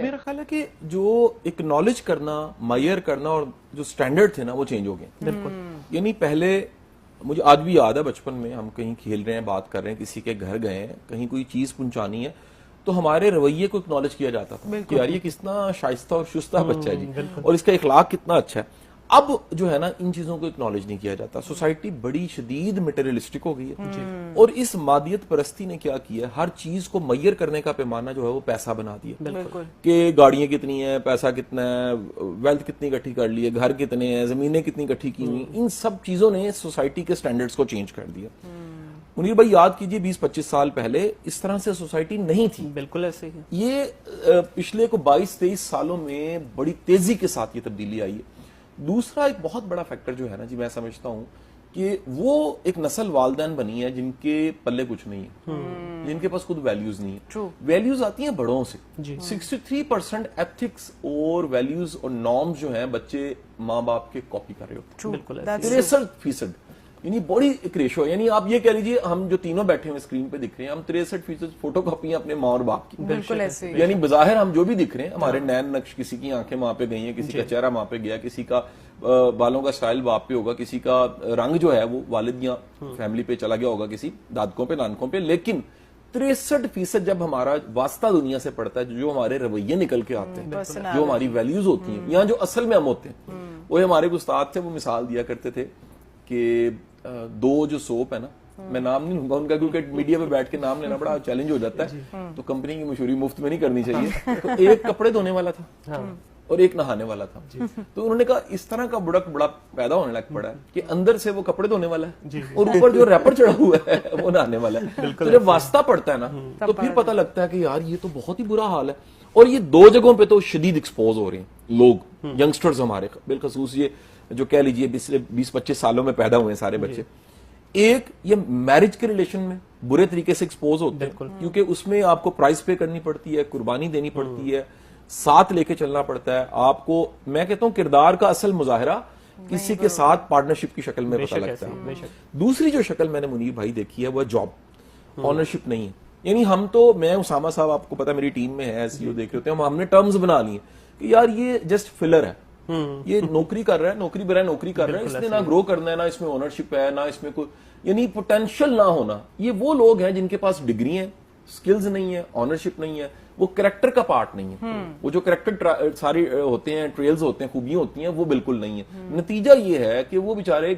میرا خیال ہے کہ جو اکنالج کرنا، معیار کرنا اور جو سٹینڈرڈ تھے نا وہ چینج ہو گئے. بالکل. یعنی پہلے مجھے آج بھی یاد ہے بچپن میں ہم کہیں کھیل رہے ہیں، بات کر رہے ہیں، کسی کے گھر گئے ہیں، کہیں کوئی چیز پہنچانی ہے تو ہمارے رویے کو اکنالج کیا جاتا تھا کہ یار یہ کتنا شائستہ اور شستہ بچہ ہے جی، اور اس کا اخلاق کتنا اچھا ہے. اب جو ہے نا ان چیزوں کو اکنالج نہیں کیا جاتا. سوسائٹی بڑی شدید میٹیریلسٹک ہو گئی ہے اور اس مادیت پرستی نے کیا کیا ہے، ہر چیز کو میئر کرنے کا پیمانہ جو ہے وہ پیسہ بنا دیا کہ گاڑیاں کتنی ہیں، پیسہ کتنا ہے، ویلتھ کتنی اکٹھی کر لی ہے، گھر کتنے ہیں، زمینیں کتنی اکٹھی کی ہوئی. ان سب چیزوں نے سوسائٹی کے سٹینڈرڈز کو چینج کر دیا. منیر بھائی یاد کیجئے 20-25 سال پہلے اس طرح سے سوسائٹی نہیں تھی. بالکل ایسے ہی. یہ پچھلے کو 22-23 سالوں میں بڑی تیزی کے ساتھ یہ تبدیلی آئی ہے. دوسرا ایک بہت بڑا فیکٹر جو ہے نا جی، میں سمجھتا ہوں کہ وہ ایک نسل والدین بنی ہے جن کے پلے کچھ نہیں ہے، جن کے پاس خود ویلیوز نہیں ہے. ویلیوز آتی ہیں بڑوں سے. 63% ایتھکس اور ویلیوز اور نارمز جو ہیں بچے ماں باپ کے کاپی کر رہے ہوتے ہیں. بالکل 63%. یعنی بڑی ایک ریشو ہے. یعنی آپ یہ کہہ لیجیے ہم جو تینوں بیٹھے ہوئے اسکرین پہ دکھ رہے ہیں، ہم 63% فوٹو کاپی ہیں اپنے ماں اور باپ کی. بالکل ایسے. یعنی بظاہر ہم جو بھی دکھ رہے ہیں، ہمارے نین نقش، کسی کی آنکھیں ماں پہ گئی ہیں، کسی کا چہرہ ماں پہ گیا، کسی کا بالوں کا سٹائل باپ پہ ہوگا، کسی کا رنگ جو ہے وہ والد یا فیملی پہ چلا گیا ہوگا، کسی دادکوں پہ نانکوں پہ. لیکن 63% جب ہمارا واسطہ دنیا سے پڑتا ہے، جو ہمارے رویے نکل کے آتے ہیں، جو ہماری ویلیوز ہوتی ہیں، یا جو اصل میں ہم ہوتے ہیں، وہ ہمارے استاد تھے، وہ مثال دیا کرتے تھے کہ دو جو سوپ ہے نا، میں نام نہیں لوں گا ان کا کیونکہ میڈیا پہ بیٹھ کے نام لینا بڑا چیلنج ہو جاتا ہے، تو کمپنی کی مشہوری مفت میں نہیں کرنی چاہیے. تو ایک کپڑے دھونے والا تھا اور ایک نہانے والا تھا. تو انہوں نے کہا اس طرح کا بڑا پیدا ہونے لگ پڑا ہے کہ اندر سے وہ کپڑے دھونے والا ہے اور اوپر جو ریپر چڑھا ہوا ہے وہ نہانے والا ہے. تو جب واسطہ پڑتا ہے نا تو پھر پتہ لگتا ہے کہ یار یہ تو بہت ہی برا حال ہے. اور یہ دو جگہوں پہ تو شدید ایکسپوز ہو رہے ہیں لوگ، ینگسٹرز ہمارے، بالخصوص یہ جو کہہ لیجئے 20-25 سالوں میں پیدا ہوئے ہیں سارے بچے. ایک یہ میرج کے ریلیشن میں برے طریقے سے ایکسپوز ہوتے ہیں کیونکہ اس میں آپ کو پرائز پے کرنی پڑتی ہے، قربانی دینی پڑتی ہے، ساتھ لے کے چلنا پڑتا ہے آپ کو. میں کہتا ہوں کردار کا اصل مظاہرہ کسی کے ساتھ پارٹنرشپ کی شکل میں پتہ لگتا ہے. دوسری جو شکل میں نے منیر بھائی دیکھی ہے وہ جاب، آنرشپ نہیں ہے. یعنی ہم تو، میں اسامہ صاحب آپ کو پتا میری ٹیم میں ہے، ایس ای او دیکھ رہے ہوتے ہیں، ہم نے ٹرمز بنا لی ہیں کہ یار یہ جسٹ فلر ہے، یہ نوکری کر رہا ہے، نوکری برائے نوکری کر رہا ہے، اس نے نہ گرو کرنا ہے، نہ اس میں اونرشپ ہے، نہ اس میں کوئی یعنی پوٹینشیل نہ ہونا. یہ وہ لوگ ہیں جن کے پاس ڈگری ہیں، سکلز نہیں ہے، اونرشپ نہیں ہے، وہ کریکٹر کا پارٹ نہیں ہے. وہ جو کریکٹر ساری ہوتے ہیں، ٹریلز ہوتے ہیں، خوبیاں ہوتی ہیں، وہ بالکل نہیں ہے. نتیجہ یہ ہے کہ وہ بیچارے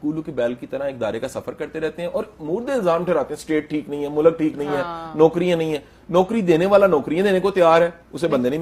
کولو کی بیل کی طرح ایک دائرے کا سفر کرتے رہتے ہیں اور مورد الزام ٹھہراتے ہیں اسٹیٹ ٹھیک نہیں ہے، ملک ٹھیک نہیں ہے، نوکریاں نہیں ہے. نوکری دینے والا نوکریاں دینے کو تیار ہے، اسے بندے نہیں